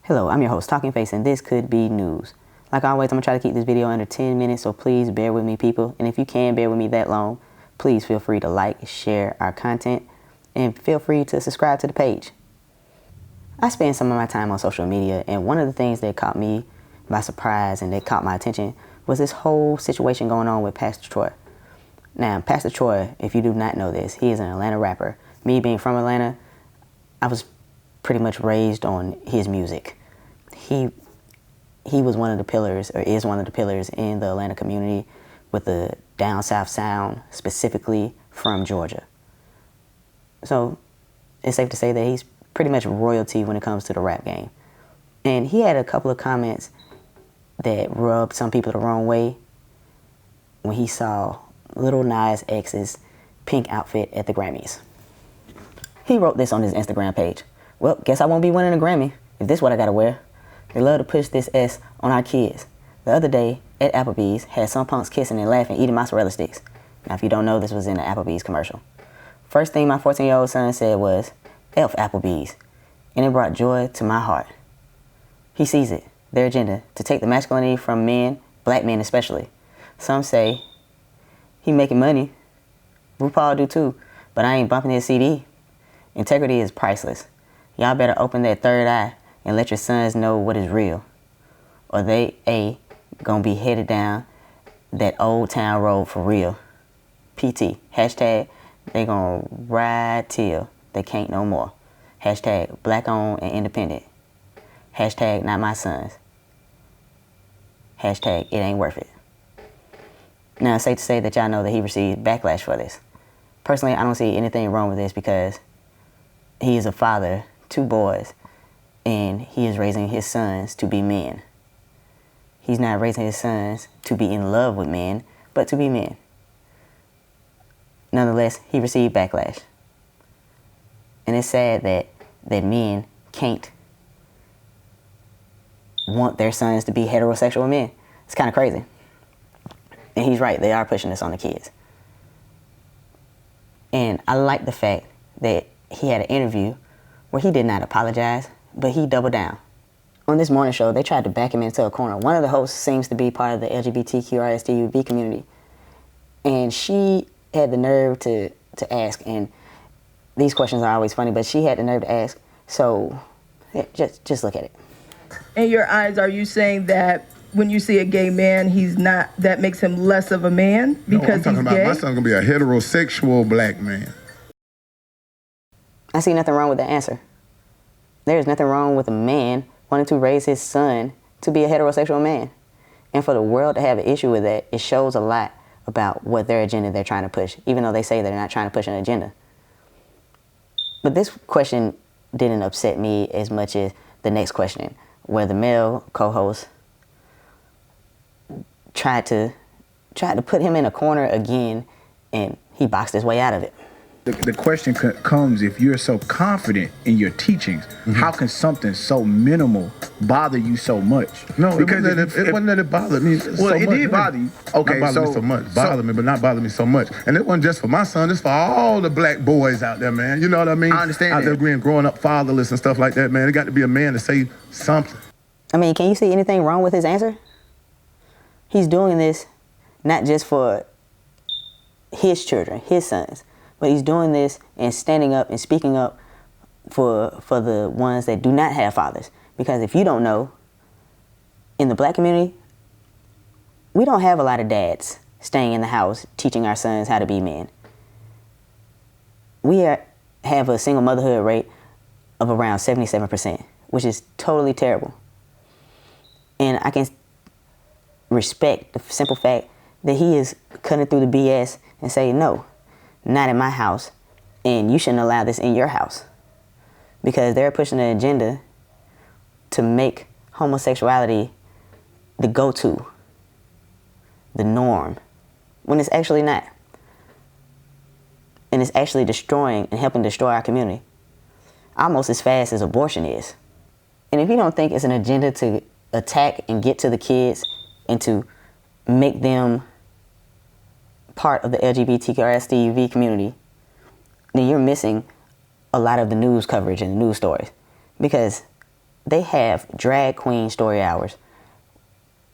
Hello, I'm your host, Talking Face, and this could be news. Like always, I'm going to try to keep this video under 10 minutes, so please bear with me, people. And if you can bear with me that long, please feel free to like, share our content, and feel free to subscribe to the page. I spend some of my time on social media, and one of the things that caught me by surprise and that caught my attention was this whole situation going on with Pastor Troy. Now, Pastor Troy, if you do not know this, he is an Atlanta rapper. Me being from Atlanta, I was pretty much raised on his music. He was one of the pillars, or is one of the pillars in the Atlanta community with the down south sound, specifically from Georgia. So it's safe to say that he's pretty much royalty when it comes to the rap game. And he had a couple of comments that rubbed some people the wrong way when he saw Lil Nas X's pink outfit at the Grammys. He wrote this on his Instagram page. Well, guess I won't be winning a Grammy if this is what I gotta wear. They love to push this S on our kids. The other day at Applebee's had some punks kissing and laughing, eating mozzarella sticks. Now, if you don't know, this was in the Applebee's commercial. First thing my 14-year-old son said was, F Applebee's. And it brought joy to my heart. He sees it, their agenda, to take the masculinity from men, black men especially. Some say, he making money. RuPaul do too, but I ain't bumping his CD. Integrity is priceless. Y'all better open that third eye and let your sons know what is real. Or they gonna be headed down that old town road for real. PT, hashtag, they gonna ride till they can't no more. Hashtag, black owned and independent. Hashtag, not my sons. Hashtag, it ain't worth it. Now, it's safe to say that y'all know that he received backlash for this. Personally, I don't see anything wrong with this because he is a father, 2 boys, and he is raising his sons to be men. He's not raising his sons to be in love with men, but to be men. Nonetheless, he received backlash. And it's sad that men can't want their sons to be heterosexual men. It's kind of crazy. And he's right, they are pushing this on the kids. And I like the fact that he had an interview where he did not apologize, but he doubled down. On this morning show, they tried to back him into a corner. One of the hosts seems to be part of the LGBTQRSTUV community. And she had the nerve to ask, and these questions are always funny, but she had the nerve to ask, so yeah, just look at it. In your eyes, are you saying that when you see a gay man, that makes him less of a man because I'm talking he's about gay? my son's gonna be a heterosexual black man. I see nothing wrong with the answer. There is nothing wrong with a man wanting to raise his son to be a heterosexual man. And for the world to have an issue with that, it shows a lot about what their agenda they're trying to push, even though they say they're not trying to push an agenda. But this question didn't upset me as much as the next question, where the male co-host tried to put him in a corner again, and he boxed his way out of it. The question comes, if you're so confident in your teachings, how can something so minimal bother you so much? No, because it wasn't that it bothered me so much. It did bother you. Okay, not bother me so much. Bothered me, but not bother me so much. And it wasn't just for my son. It's for all the black boys out there, man. You know what I mean? I understand out that. there growing up fatherless and stuff like that, man. It got to be a man to say something. I mean, can you see anything wrong with his answer? He's doing this not just for his children, his sons, but he's doing this and standing up and speaking up for the ones that do not have fathers. Because if you don't know, in the black community, we don't have a lot of dads staying in the house teaching our sons how to be men. We have a single motherhood rate of around 77%, which is totally terrible. And I can respect the simple fact that he is cutting through the BS and saying, no, not in my house, and you shouldn't allow this in your house. Because they're pushing an agenda to make homosexuality the go-to, the norm, when it's actually not. And it's actually destroying and helping destroy our community, almost as fast as abortion is. And if you don't think it's an agenda to attack and get to the kids and to make them part of the LGBTQRSTUV community, then you're missing a lot of the news coverage and the news stories. Because they have drag queen story hours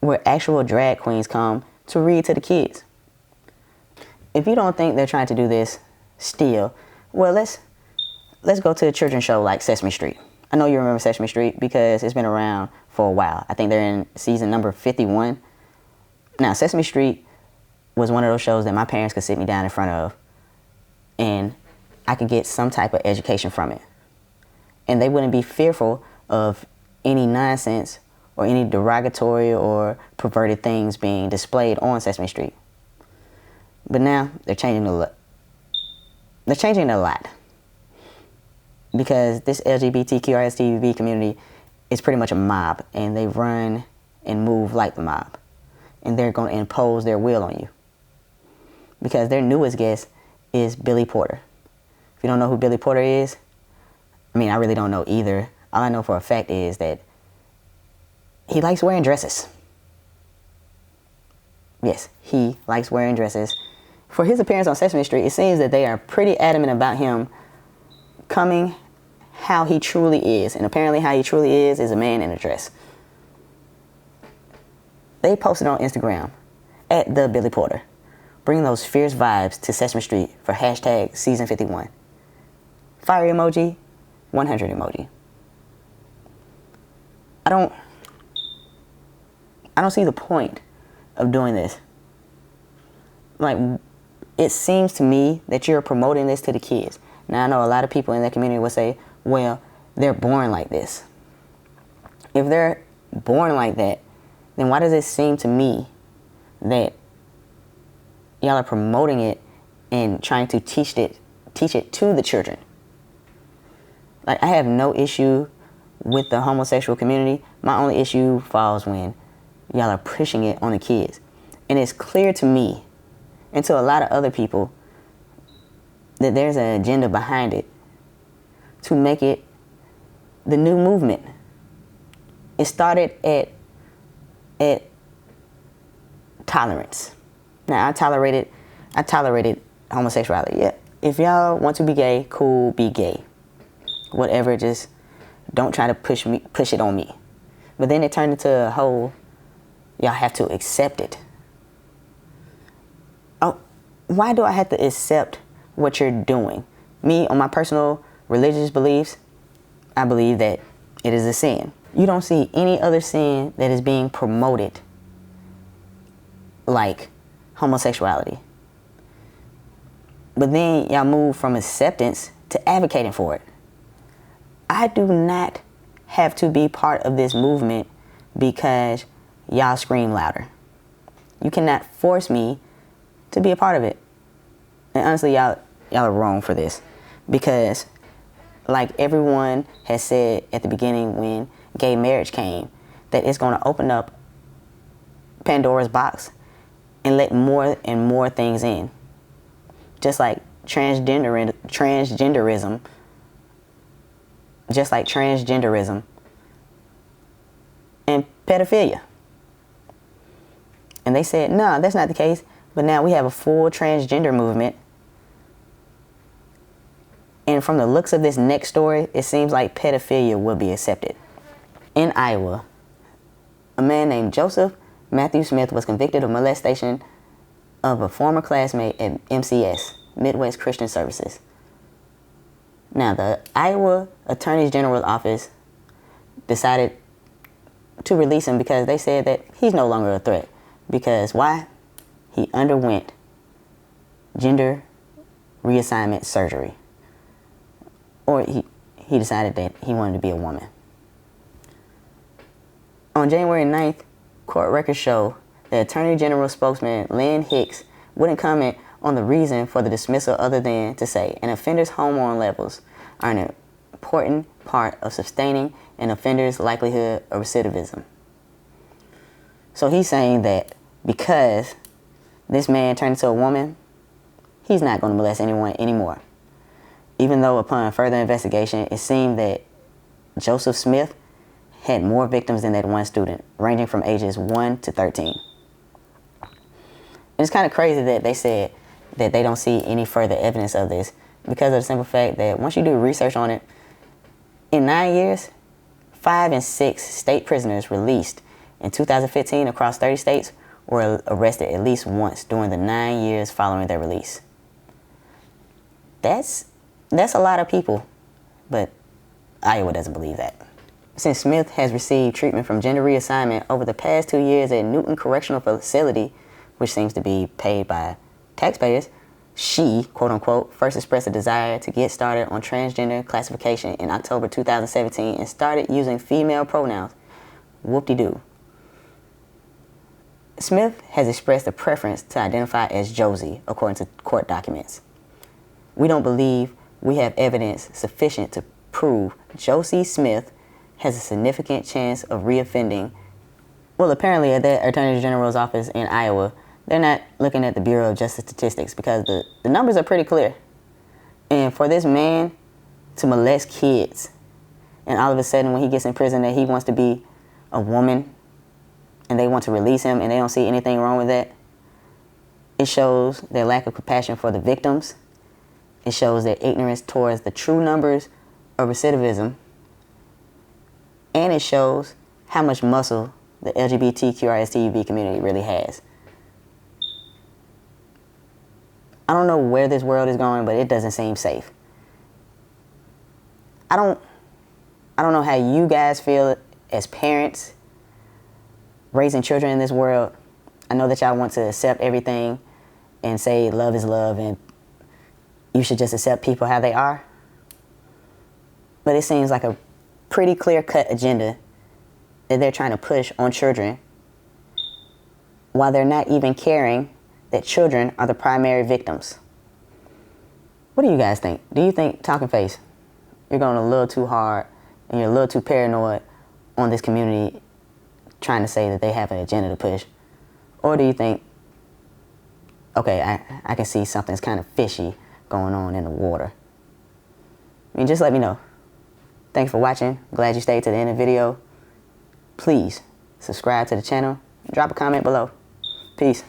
where actual drag queens come to read to the kids. If you don't think they're trying to do this still, well, let's go to a children's show like Sesame Street. I know you remember Sesame Street because it's been around for a while. I think they're in season number 51. Now, Sesame Street was one of those shows that my parents could sit me down in front of and I could get some type of education from it. And they wouldn't be fearful of any nonsense or any derogatory or perverted things being displayed on Sesame Street. But now they're changing a lot because this LGBTQRSTV community is pretty much a mob, and they run and move like the mob, and they're going to impose their will on you because their newest guest is Billy Porter. If you don't know who Billy Porter is, I mean, I really don't know either. All I know for a fact is that he likes wearing dresses. Yes, he likes wearing dresses. For his appearance on Sesame Street, it seems that they are pretty adamant about him coming how he truly is. And apparently how he truly is a man in a dress. They posted on Instagram, @TheBillyPorter, bring those fierce vibes to Sesame Street for hashtag season 51. Fire emoji, 100 emoji. I don't see the point of doing this. Like, it seems to me that you're promoting this to the kids. Now, I know a lot of people in that community will say, well, they're born like this. If they're born like that, then why does it seem to me that y'all are promoting it and trying to teach it to the children? Like, I have no issue with the homosexual community. My only issue falls when y'all are pushing it on the kids. And it's clear to me and to a lot of other people that there's an agenda behind it to make it the new movement. It started at tolerance. Now, I tolerated homosexuality. Yeah, if y'all want to be gay, cool, be gay. Whatever, just don't try to push it on me. But then it turned into a whole, y'all have to accept it. Oh, why do I have to accept what you're doing? Me, on my personal religious beliefs, I believe that it is a sin. You don't see any other sin that is being promoted like homosexuality. But then y'all move from acceptance to advocating for it. I do not have to be part of this movement because y'all scream louder. You cannot force me to be a part of it. And honestly, y'all are wrong for this. Because like everyone has said at the beginning when gay marriage came, that it's going to open up Pandora's box and let more and more things in. Just like transgenderism, and pedophilia. And they said, no, that's not the case. But now we have a full transgender movement. And from the looks of this next story, it seems like pedophilia will be accepted. In Iowa, a man named Joseph Matthew Smith was convicted of molestation of a former classmate at MCS, Midwest Christian Services. Now, the Iowa Attorney General's office decided to release him because they said that he's no longer a threat. Because why? He underwent gender reassignment surgery. Or he decided that he wanted to be a woman. On January 9th, court records show that Attorney General spokesman Lynn Hicks wouldn't comment on the reason for the dismissal other than to say an offender's hormone levels are an important part of sustaining an offender's likelihood of recidivism. So he's saying that because this man turned into a woman, he's not going to molest anyone anymore. Even though upon further investigation, it seemed that Joseph Smith had more victims than that one student, ranging from ages 1 to 13. And it's kind of crazy that they said that they don't see any further evidence of this because of the simple fact that once you do research on it, in 9 years, 5 and 6 state prisoners released in 2015 across 30 states were arrested at least once during the 9 years following their release. That's a lot of people, but Iowa doesn't believe that. Since Smith has received treatment from gender reassignment over the past 2 years at Newton Correctional Facility, which seems to be paid by taxpayers, she, quote unquote, first expressed a desire to get started on transgender classification in October 2017 and started using female pronouns. Whoop-de-doo. Smith has expressed a preference to identify as Josie, according to court documents. We don't believe we have evidence sufficient to prove Josie Smith has a significant chance of reoffending. Well, apparently at the Attorney General's office in Iowa, they're not looking at the Bureau of Justice Statistics because the numbers are pretty clear. And for this man to molest kids, and all of a sudden when he gets in prison that he wants to be a woman, and they want to release him and they don't see anything wrong with that, it shows their lack of compassion for the victims. It shows their ignorance towards the true numbers of recidivism. And it shows how much muscle the LGBTQISTUV community really has. I don't know where this world is going, but it doesn't seem safe. I don't know how you guys feel as parents raising children in this world. I know that y'all want to accept everything and say love is love and you should just accept people how they are. But it seems like a pretty clear-cut agenda that they're trying to push on children while they're not even caring that children are the primary victims. What do you guys think? Do you think, Talking Face, you're going a little too hard and you're a little too paranoid on this community trying to say that they have an agenda to push? Or do you think, okay, I can see something's kind of fishy going on in the water? I mean, just let me know. Thanks for watching. Glad you stayed to the end of the video. Please subscribe to the channel. Drop a comment below. Peace.